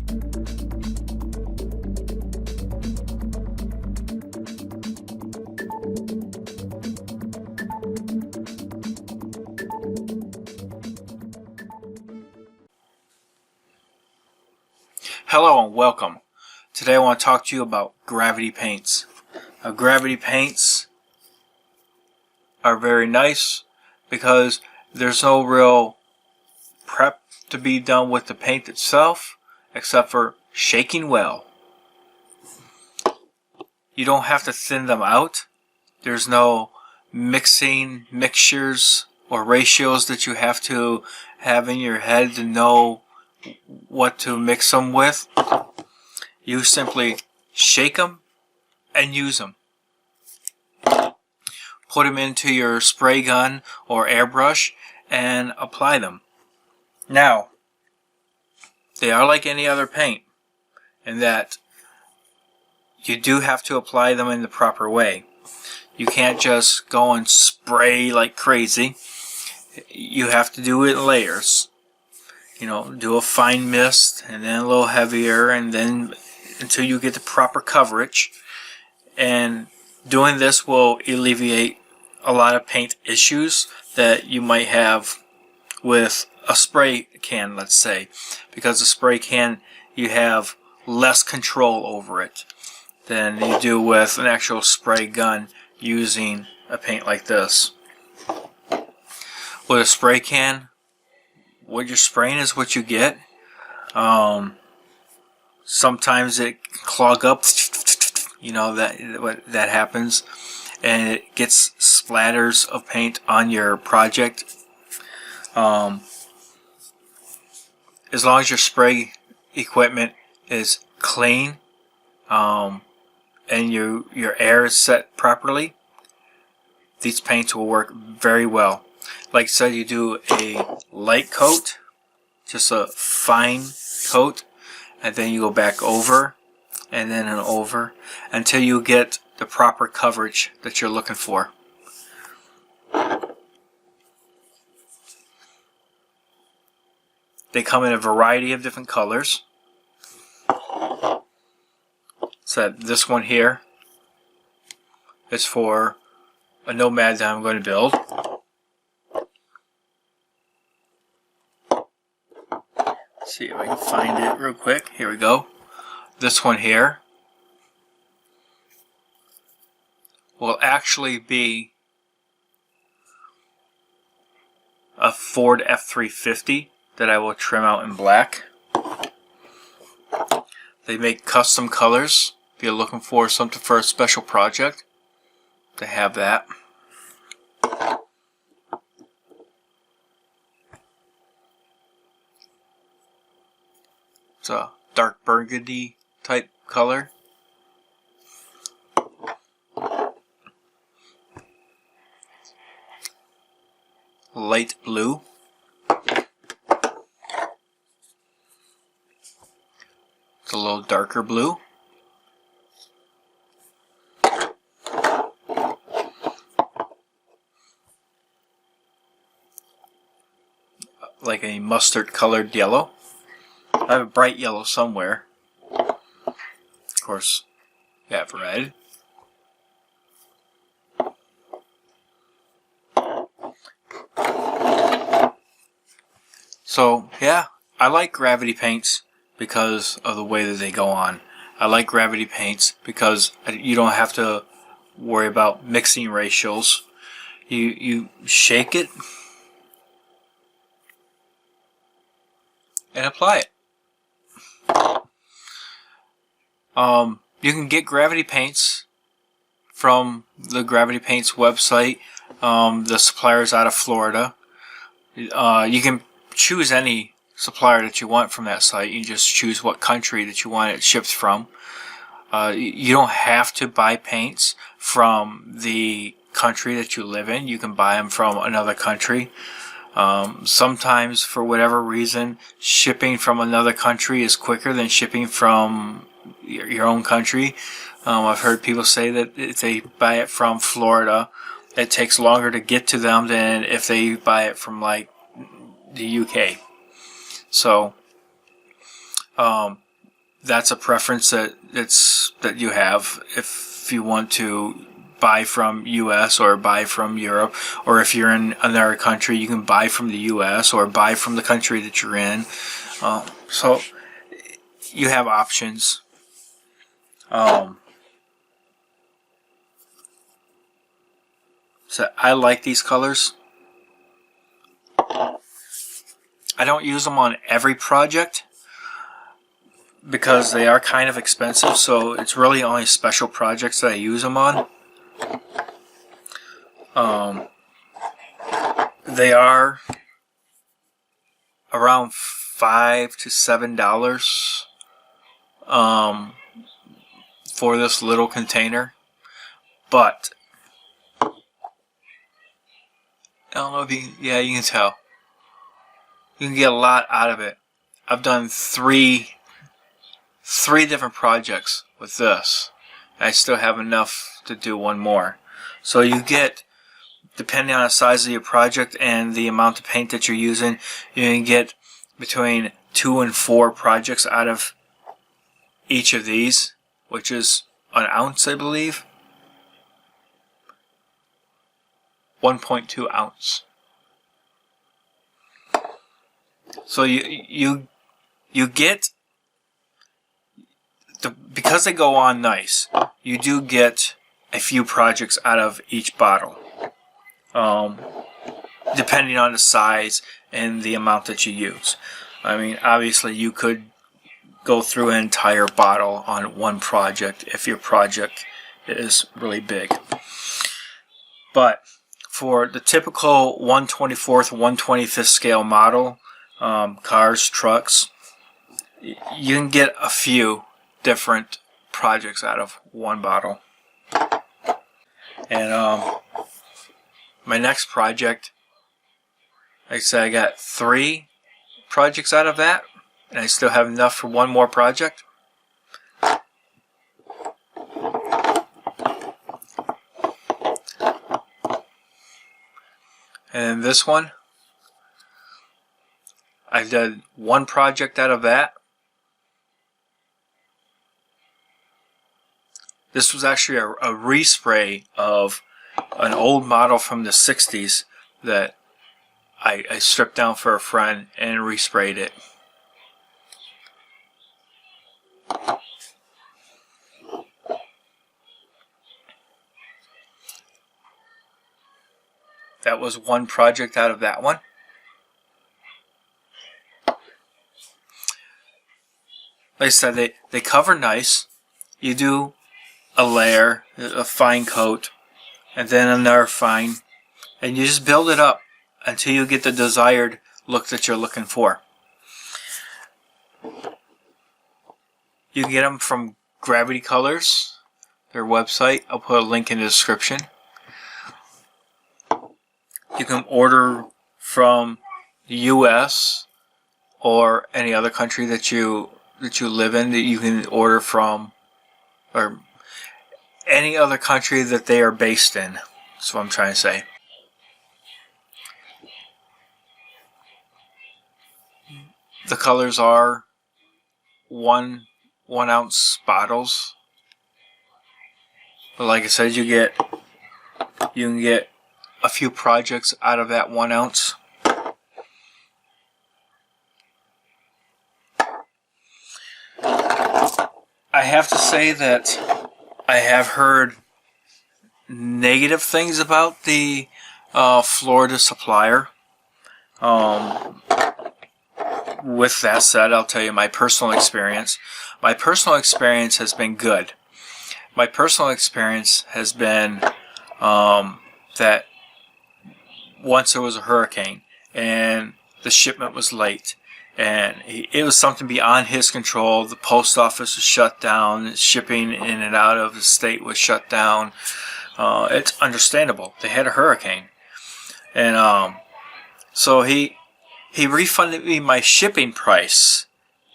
Hello and welcome. Today I want to talk to you about gravity paints. Gravity paints are very nice because there's no real prep to be done with the paint itself except for shaking well. You don't have to thin them out. There's no mixtures or ratios that you have to have in your head to know what to mix them with. You simply shake them and use them. Put them into your spray gun or airbrush and apply them. Now, they are like any other paint in that you do have to apply them in the proper way. You can't just go and spray like crazy. You have to do it in layers. You know, do a fine mist and then a little heavier and then until you get the proper coverage. And doing this will alleviate a lot of paint issues that you might have with a spray can, let's say. Because a spray can, you have less control over it than you do with an actual spray gun using a paint like this. With a spray can, what you're spraying is what you get. Sometimes it can clog up, you know, that happens, and it gets splatters of paint on your project. As long as your spray equipment is clean, and your air is set properly, these paints will work very well. Like I said, you do a light coat, just a fine coat, and then you go back over and then an over until you get the proper coverage that you're looking for. They come in a variety of different colors. So this one here is for a nomad that I'm going to build. See if I can find it real quick. Here we go. This one here will actually be a Ford F-350 that I will trim out in black. They make custom colors. If you're looking for something for a special project, they have that. It's a dark burgundy type color. Light blue. It's a little darker blue. Like a mustard colored yellow. I have a bright yellow somewhere. Of course, you have red. So, yeah, I like gravity paints because of the way that they go on. I like gravity paints because you don't have to worry about mixing ratios. You shake it and apply it. You can get gravity paints from the Gravity Paints website. The supplier's out of Florida. You can choose any supplier that you want from that site. You just choose what country that you want it shipped from. You don't have to buy paints from the country that you live in. You can buy them from another country. Sometimes, for whatever reason, shipping from another country is quicker than shipping from your own country. I've heard people say that if they buy it from Florida, it takes longer to get to them than if they buy it from like the UK. So that's a preference that you have. If you want to buy from U.S. or buy from Europe, or if you're in another country, you can buy from the U.S. or buy from the country that you're in. So you have options. So I like these colors. I don't use them on every project because they are kind of expensive, so it's really only special projects that I use them on. They are around $5 to $7 for this little container, but I don't know if you can tell. You can get a lot out of it. I've done three different projects with this. I still have enough to do one more. So you get, depending on the size of your project and the amount of paint that you're using, you can get between 2 and 4 projects out of each of these, which is an ounce, I believe. 1.2 ounce. So you get, because they go on nice, you do get a few projects out of each bottle, depending on the size and the amount that you use. I mean, obviously you could go through an entire bottle on one project if your project is really big. But for the typical 1/24th, 1/25th scale model, cars, trucks, you can get a few different projects out of one bottle. And my next project, like I said, I got 3 projects out of that, and I still have enough for one more project. And this one, I did 1 project out of that. This was actually a respray of an old model from the 60s that I stripped down for a friend and resprayed it. That was 1 project out of that one. Like I said, they cover nice. You do a layer, a fine coat, and then another fine, and you just build it up until you get the desired look that you're looking for. You can get them from Gravity Colors, their website. I'll put a link in the description. You can order from the US or any other country that you live in, that you can order from, or any other country that they are based in. That's what I'm trying to say. The colors are 1 ounce bottles. But like I said, you can get a few projects out of that 1 ounce. I have to say that I have heard negative things about the Florida supplier. With that said, I'll tell you my personal experience. My personal experience has been good. My personal experience has been that once there was a hurricane and the shipment was late, and it was something beyond his control. The post office was shut down. Shipping in and out of the state was shut down. It's understandable. They had a hurricane. And so he refunded me my shipping price.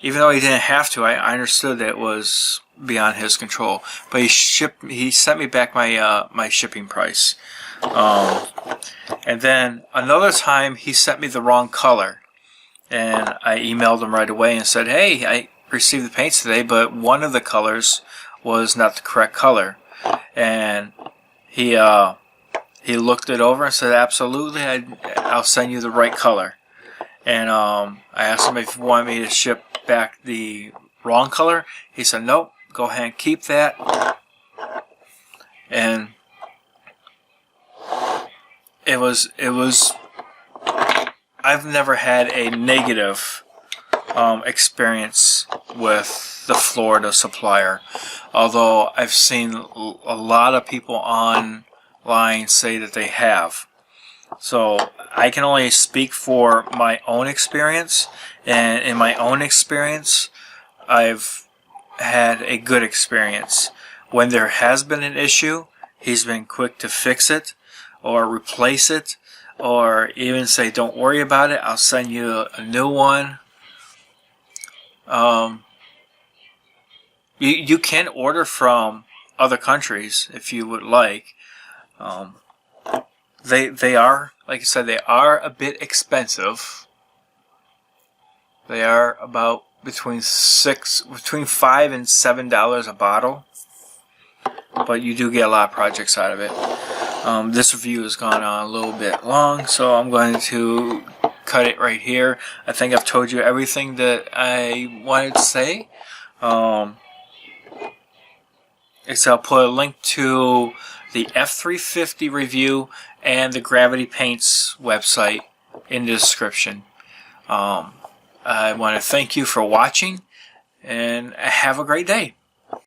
Even though he didn't have to, I understood that it was beyond his control. But he sent me back my shipping price. And then another time he sent me the wrong color. And I emailed him right away and said, hey, received the paints today, but one of the colors was not the correct color, and he looked it over and said, absolutely, I'll send you the right color. And I asked him if he wanted me to ship back the wrong color. He said, nope, go ahead and keep that. And it was I've never had a negative experience with the Florida supplier, although I've seen a lot of people online say that they have. So I can only speak for my own experience, and in my own experience I've had a good experience. When there has been an issue, he's been quick to fix it or replace it, or even say, don't worry about it, I'll send you a new one. You can order from other countries if you would like. They are, like I said, they are a bit expensive. They are about between $5 and $7 a bottle, but you do get a lot of projects out of it. This review has gone on a little bit long, so I'm going to cut it right here. I think I've told you everything that I wanted to say. I'll put a link to the F350 review and the Gravity Paints website in the description. I want to thank you for watching, and have a great day.